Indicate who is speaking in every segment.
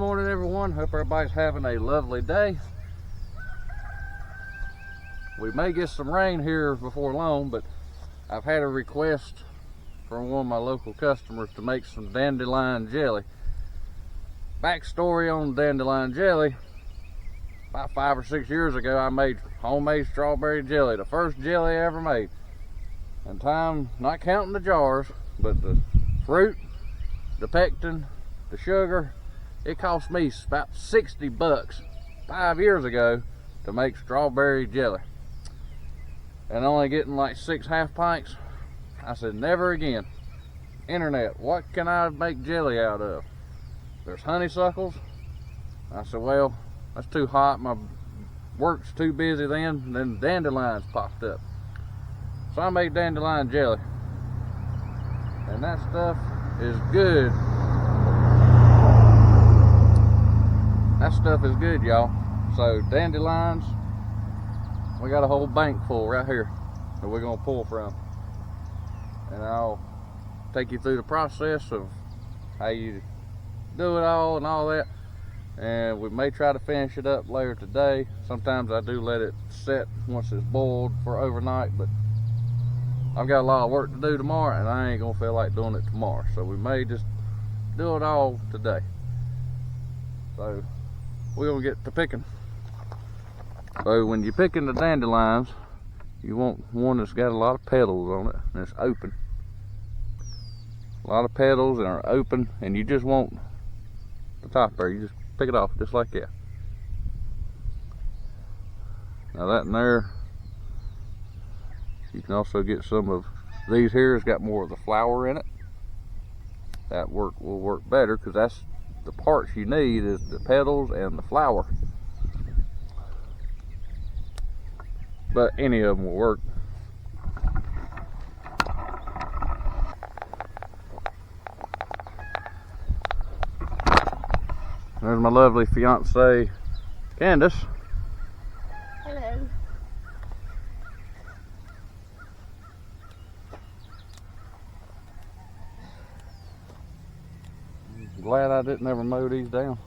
Speaker 1: morning, everyone. Hope everybody's having a lovely day. We may get some rain here before long, but I've had a request from one of my local customers to make some dandelion jelly. Backstory on dandelion jelly: about 5 or 6 years ago, I made homemade strawberry jelly, the first jelly I ever made. And time, not counting the jars, but the fruit, the pectin, the sugar, it cost me about 60 bucks 5 years ago to make strawberry jelly. And only getting like 6 half pints. I said, never again. Internet, what can I make jelly out of? There's honeysuckles. I said, well, that's too hot. My work's too busy then. And then dandelions popped up. So I made dandelion jelly. And that stuff is good. That stuff is good, y'all. So dandelions, we got a whole bank full right here that we're gonna pull from. And I'll take you through the process of how you do it all and all that. And we may try to finish it up later today. Sometimes I do let it set once it's boiled for overnight, but I've got a lot of work to do tomorrow and I ain't gonna feel like doing it tomorrow. So we may just do it all today. So we're gonna get to picking. So when you're picking the dandelions, you want one that's got a lot of petals on it and it's open. A lot of petals and are open, and you just want the top there. You just pick it off just like that. Now that in there, you can also get some of these here. It's got more of the flower in it. That will work better because that's the parts you need, is the petals and the flower. But any of them will work. There's my lovely fiance, Candace.
Speaker 2: Hello.
Speaker 1: Glad I didn't ever mow these down.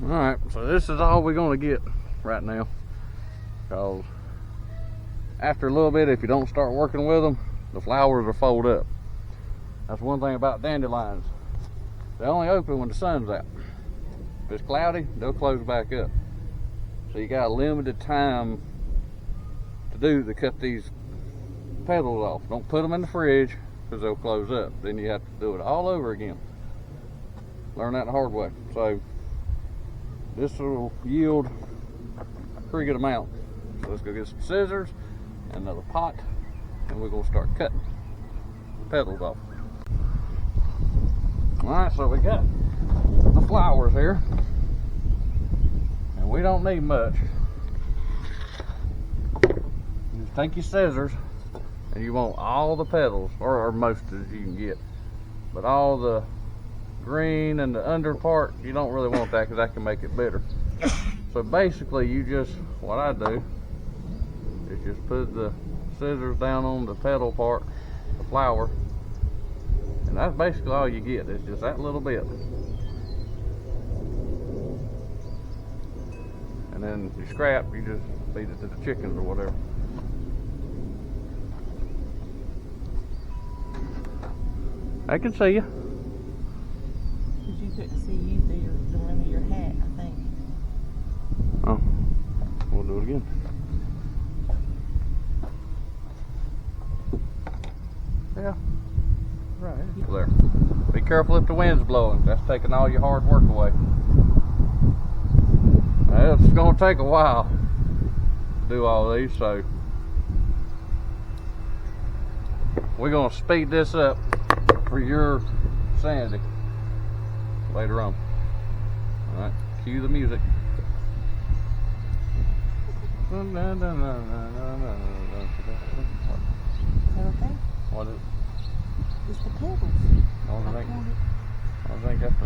Speaker 1: Alright, so this is all we're going to get right now, because after a little bit, if you don't start working with them, the flowers will fold up. That's one thing about dandelions. They only open when the sun's out. If it's cloudy, they'll close back up. So you got a limited time to cut these petals off. Don't put them in the fridge because they'll close up. Then you have to do it all over again. Learn that the hard way. So this will yield a pretty good amount. So let's go get some scissors and another pot, and we're gonna start cutting the petals off. All right, so we got the flowers here, and we don't need much. You just take your scissors, and you want all the petals, or most as you can get, but all the green and the under part, you don't really want that because that can make it bitter. So basically, what I do is just put the scissors down on the petal part, the flower, and that's basically all you get. It's just that little bit. And then your scrap, you just feed it to the chickens or whatever. I can see you.
Speaker 2: Because you couldn't see you through the rim of your hat, I think.
Speaker 1: Oh, we'll do it again. Yeah, right there. Be careful if the wind's blowing. That's taking all your hard work away. It's gonna take a while to do all these, so we're gonna speed this up for your sanity later on. All right, cue the music.
Speaker 2: Is that okay?
Speaker 1: What is it?
Speaker 2: It's the petals.
Speaker 1: I think that's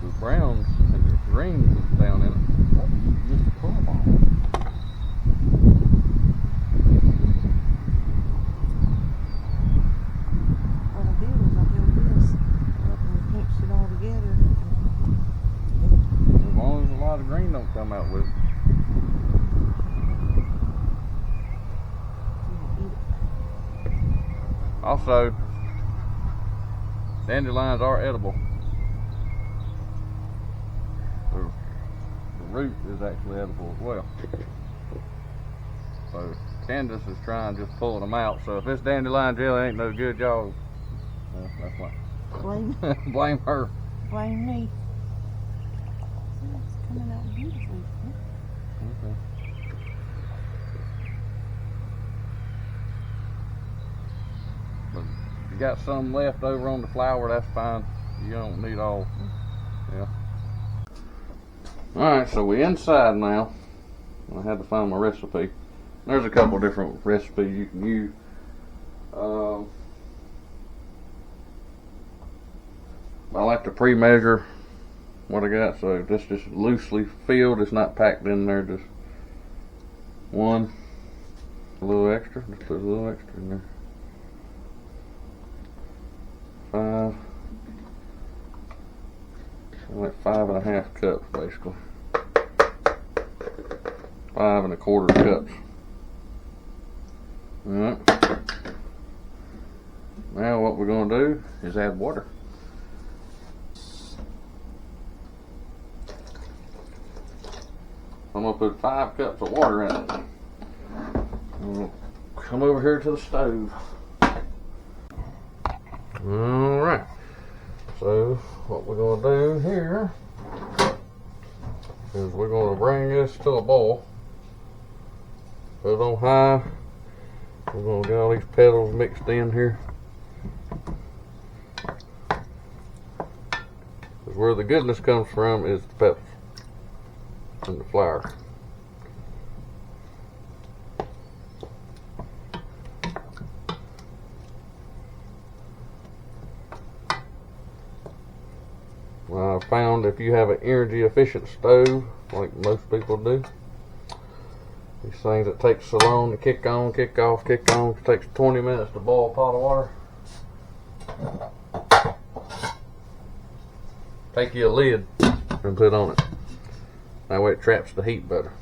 Speaker 1: the browns and the greens down in it.
Speaker 2: Just a pull ball. What I did was I held this and pinched it all together.
Speaker 1: As long as a lot of green don't come out with it. Also, dandelions are edible. The root is actually edible as well. So Candace is trying just pulling them out. So if this dandelion jelly ain't no good, y'all, well, that's why.
Speaker 2: Blame,
Speaker 1: Blame her.
Speaker 2: blame me. See, it's coming out beautifully.
Speaker 1: Okay. But if you got some left over on the flower, that's fine. You don't need all. Yeah. Alright, so we're inside now. I had to find my recipe. There's a couple different recipes you can use. I like to pre-measure what I got, so this just loosely filled. It's not packed in there, just one. A little extra, just put a little extra in there. 5, like 5.5 cups basically. 5 1/4 cups. Alright. Now what we're gonna do is add water. I'm gonna put 5 cups of water in it. We'll come over here to the stove. Alright, so what we're going to do here is we're going to bring this to a boil. Put it on high. We're going to get all these petals mixed in here. Because where the goodness comes from is the petals and the flower. I found if you have an energy efficient stove, like most people do, these things that take so long to kick on, kick off, kick on, it takes 20 minutes to boil a pot of water. Take you a lid and put on it. That way it traps the heat better.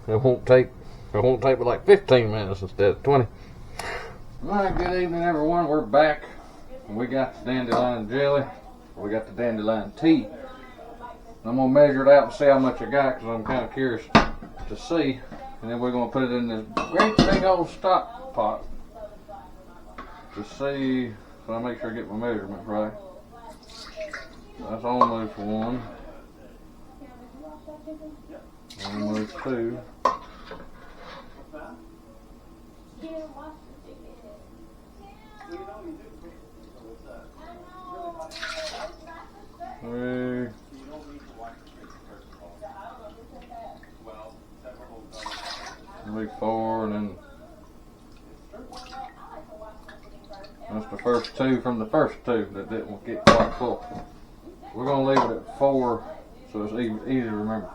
Speaker 1: It won't take but like 15 minutes instead of 20. Alright, good evening everyone, we're back. We got the dandelion jelly, we got the dandelion tea. I'm going to measure it out and see how much I got because I'm kind of curious to see. And then we're going to put it in this great big old stock pot to see, so I make sure I get my measurements right. That's almost 1. Almost 2. 3. Maybe 4, and then that's the first 2 from the first 2 that didn't get quite full. We're going to leave it at 4 so it's easy to remember.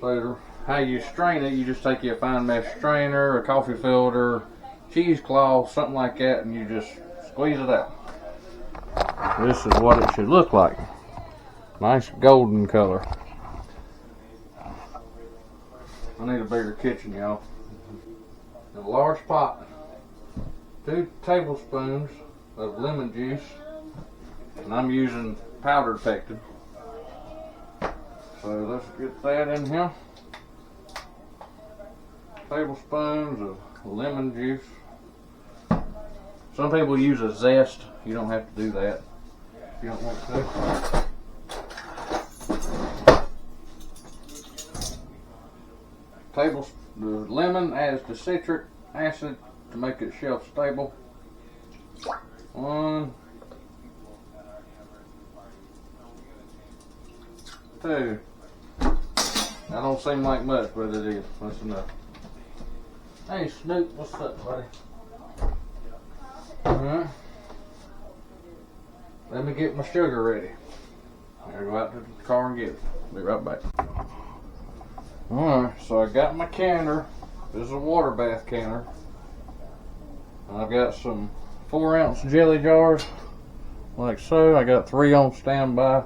Speaker 1: So how you strain it, you just take your fine mesh strainer, a coffee filter, cheesecloth, something like that, and you just squeeze it out. This is what it should look like. Nice golden color. I need a bigger kitchen, y'all. In a large pot, 2 tablespoons of lemon juice, and I'm using powdered pectin. So let's get that in here. Tablespoons of lemon juice. Some people use a zest. You don't have to do that if you don't want to. The lemon adds the citric acid to make it shelf stable. 1, 2. That don't seem like much, but it is. That's enough. Hey Snoop, what's up, buddy? Alright. Let me get my sugar ready. I'll go out to the car and get it. Be right back. Alright, so I got my canner. This is a water bath canner. I've got some 4-ounce jelly jars, like so. I got 3 on standby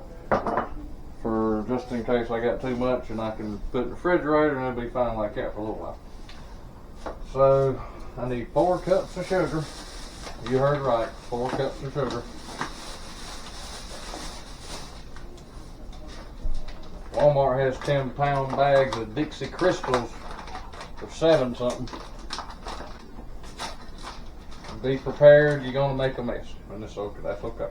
Speaker 1: for just in case I got too much, and I can put it in the refrigerator and it'll be fine like that for a little while. So I need 4 cups of sugar. You heard right, 4 cups of sugar. Walmart has 10-pound bags of Dixie Crystals for 7 something. Be prepared, you're gonna make a mess, and it's okay. That's okay.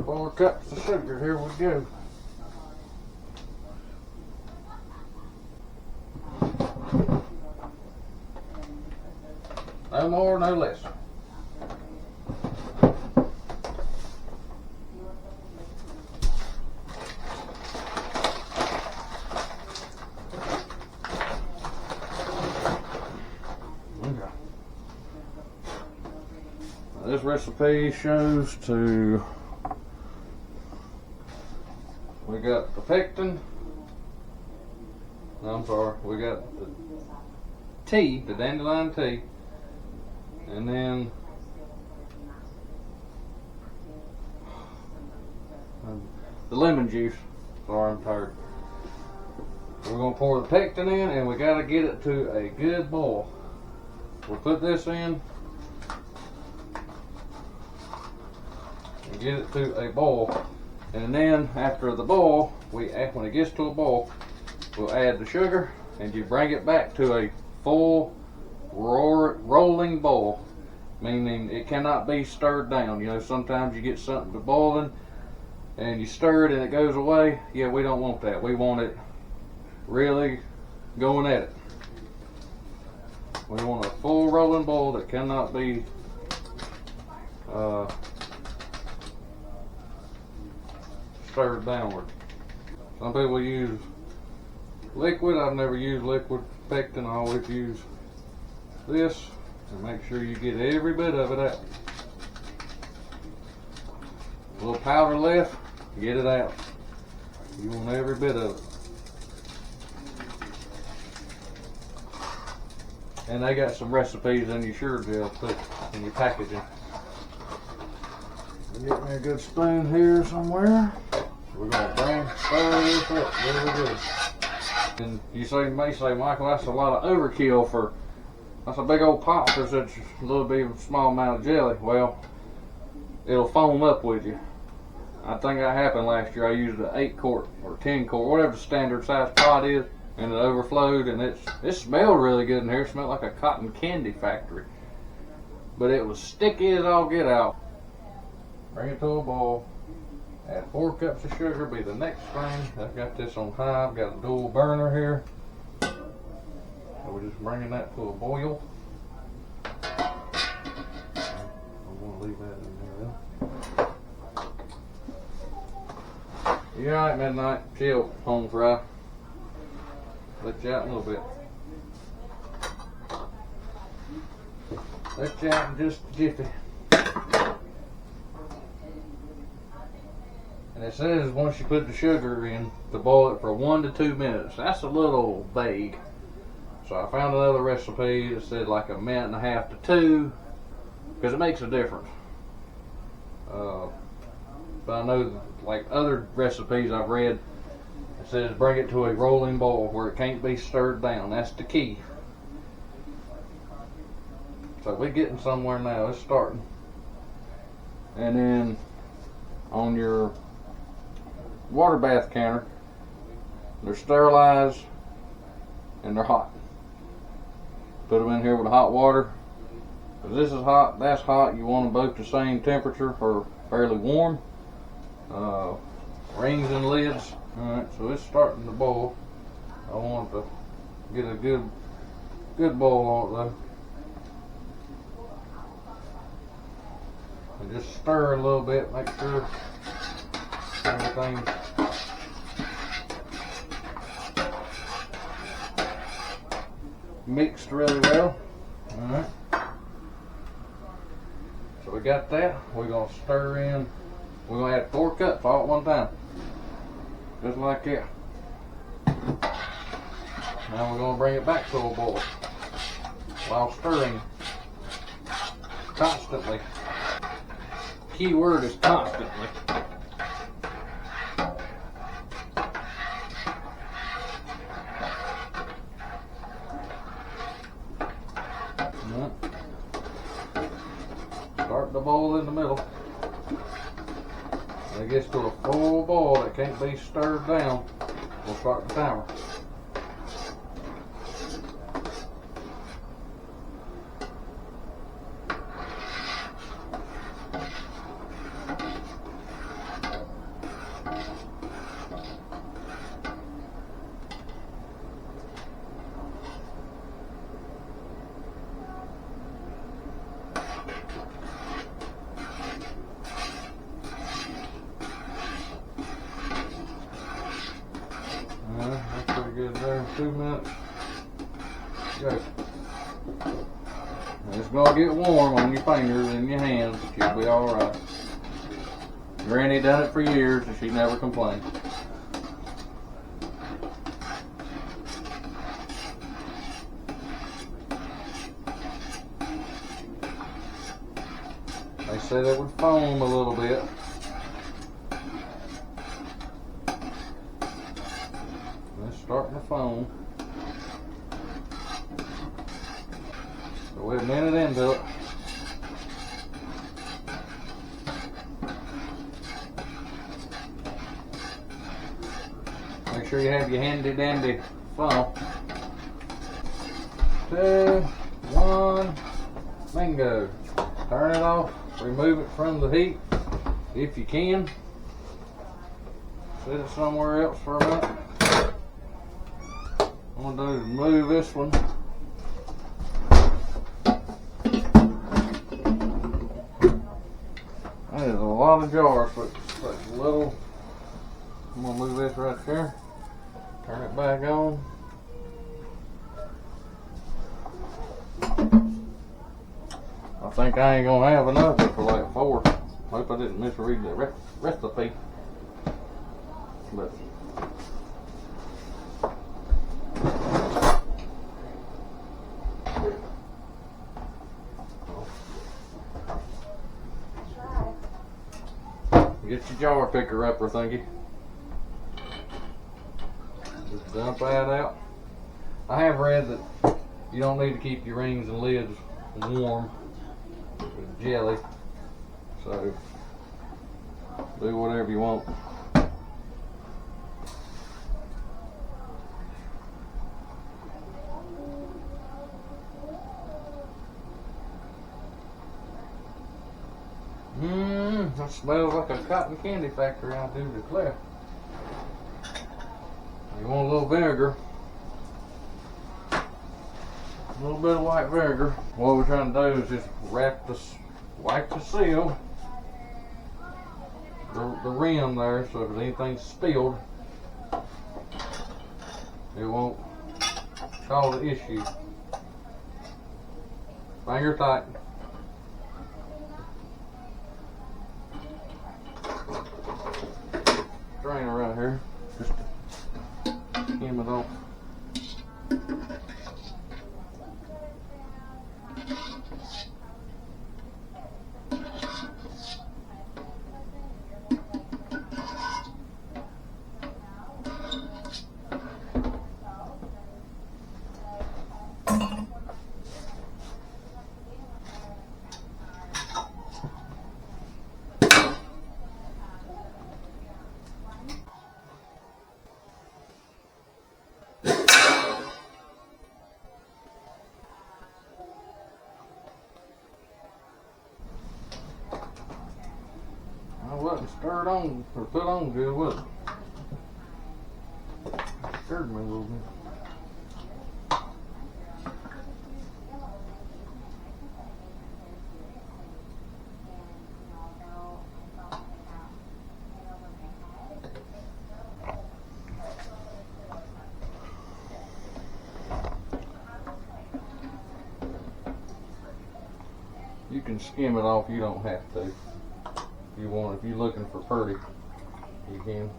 Speaker 1: 4 cups of sugar, here we go. No more, no less. This recipe shows to, we got the pectin, no, I'm sorry, we got the tea, the dandelion tea, and then the lemon juice. Sorry, I'm tired. We're going to pour the pectin in, and we got to get it to a good boil. We'll put this in and get it to a boil, and then after the boil, when it gets to a boil, we'll add the sugar, and you bring it back to a full rolling boil, meaning it cannot be stirred down. You know, sometimes you get something to boiling and you stir it and it goes away. Yeah, we don't want that. We want it really going at it. We want a full rolling boil that cannot be stirred downward. Some people use liquid. I've never used liquid pectin. I always use this, and make sure you get every bit of it out. A little powder left, get it out. You want every bit of it. And they got some recipes in your sugar gel too, in your packaging. Get me a good spoon here somewhere. We're gonna stir this up really good. And you may say, Michael, that's a lot of overkill for, that's a big old pot for such a little bit of small amount of jelly. Well, it'll foam up with you. I think that happened last year. I used an 8-quart or 10-quart, whatever the standard size pot is, and it overflowed, and it smelled really good in here. It smelled like a cotton candy factory. But it was sticky as all get out. Bring it to a boil. Add 4 cups of sugar, be the next thing. I've got this on high. I've got a dual burner here. So we're just bringing that to a boil. I want to leave that in there though. You alright, Midnight? Chill, home fry. Let you out in a little bit. Let you out in just a jiffy. And it says once you put the sugar in, to boil it for 1 to 2 minutes. That's a little vague. So I found another recipe that said like 1.5 minutes to 2, because it makes a difference. But I know like other recipes I've read, it says bring it to a rolling boil where it can't be stirred down. That's the key. So we're getting somewhere now. It's starting. And then on your water bath counter, they're sterilized and they're hot. Put them in here with hot water. Because this is hot, that's hot. You want them both the same temperature or fairly warm. Rings and lids. Alright, so it's starting to boil. I want to get a good boil on it though. And just stir a little bit, make sure everything mixed really well. Alright. So we got that. We're going to stir in. We're going to add 4 cups all at one time. Just like that. Now we're going to bring it back to a boil while stirring constantly. Key word is constantly. Start the boil in the middle. When it gets to a full boil that can't be stirred down, we'll start the timer. That's pretty good there. 2 minutes. Go. It's gonna get warm on your fingers and your hands, but you'll be alright. Granny done it for years and she never complained. They said it would foam a little bit. It's starting to foam. So we're a minute into it. Make sure you have your handy dandy funnel. 2, 1, bingo. Turn it off, remove it from the heat if you can. Set it somewhere else for a minute. What I'm gonna do is move this one. That is a lot of jars, but it's a little. I'm gonna move this right there. Turn it back on. I think I ain't gonna have enough for like 4. Hope I didn't misread the recipe. But get your jar picker upper thingy. Just dump that out. I have read that you don't need to keep your rings and lids warm with jelly, so do whatever you want. That smells like a cotton candy factory, I do declare. You want a little vinegar. A little bit of white vinegar. What we're trying to do is just wipe the seal, the rim there, so if anything's spilled, it won't cause an issue. Finger tight. Strainer right here, just to skim it off. it on or put on good, was it? Scared me a little bit. You can skim it off, you don't have to. If you want, if you're looking for pretty, you can.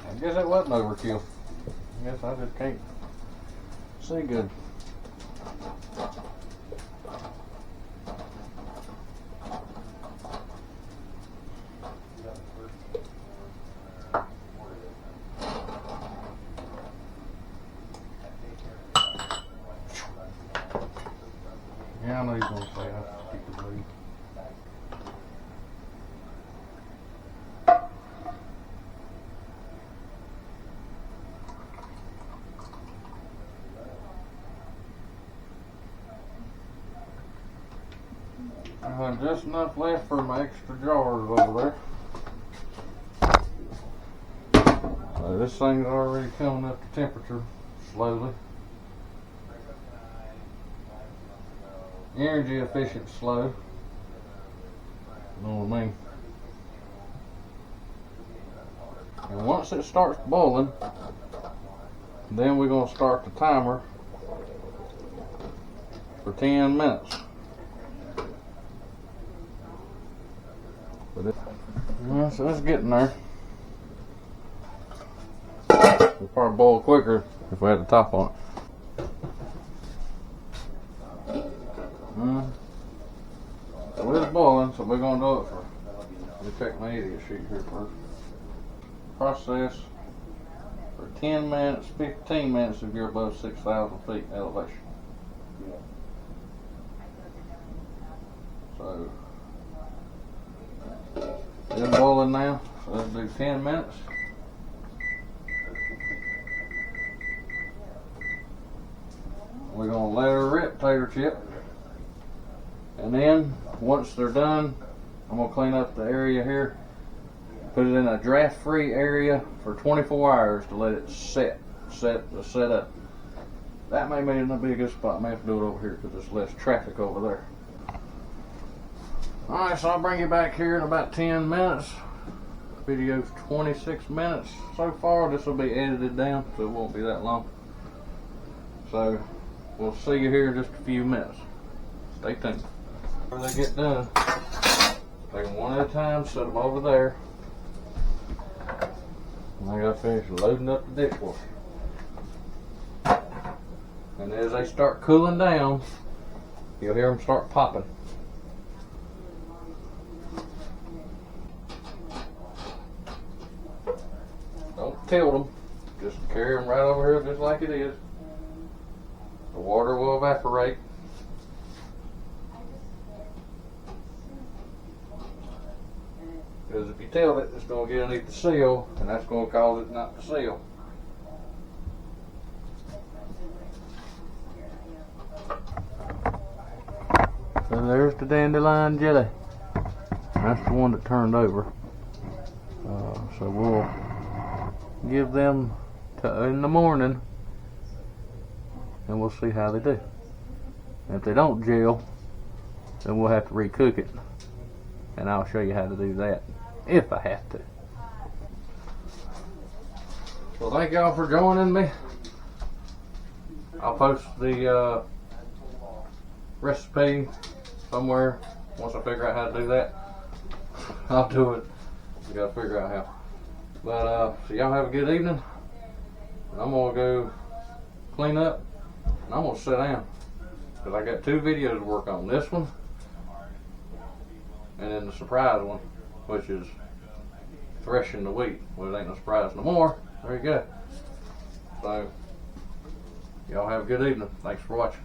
Speaker 1: I guess that wasn't overkill. I guess I just can't see good. Yeah, I know you're gonna say I have to keep the lead. Just enough left for my extra jars over there. So this thing's already coming up to temperature slowly. Energy efficient slow. You know what I mean? And once it starts boiling, then we're going to start the timer for 10 minutes. So it's getting there. It'll probably boil quicker if we had the top on it. So it's boiling, so we're going to do it for, let me check my idiot sheet here first. Process for 10 minutes, 15 minutes if you're above 6,000 feet elevation. So it's boiling now, so let's do 10 minutes. We're going to let her rip tater chip. And then, once they're done, I'm going to clean up the area here. Put it in a draft-free area for 24 hours to let it set up. That may not be a good spot. I may have to do it over here because there's less traffic over there. Alright, so I'll bring you back here in about 10 minutes. The video's 26 minutes so far. This will be edited down, so it won't be that long. So, we'll see you here in just a few minutes. Stay tuned. When they get done, take them one at a time, set them over there. And I gotta finish loading up the dishwasher. And as they start cooling down, you'll hear them start popping. Don't tilt them, just carry them right over here just like it is. The water will evaporate. Because if you tilt it, it's going to get underneath the seal, and that's going to cause it not to seal. So there's the dandelion jelly. That's the one that turned over. So we'll give them in the morning, and we'll see how they do. And if they don't gel, then we'll have to recook it. And I'll show you how to do that, if I have to. Well, thank y'all for joining me. I'll post the recipe somewhere. Once I figure out how to do that, I'll do it. We gotta figure out how. But so y'all have a good evening. And I'm gonna go clean up And I'm gonna sit down because I got 2 videos to work on. This one and then the surprise one, which is threshing the wheat. Well, it ain't no surprise no more. There you go. So y'all have a good evening. Thanks for watching.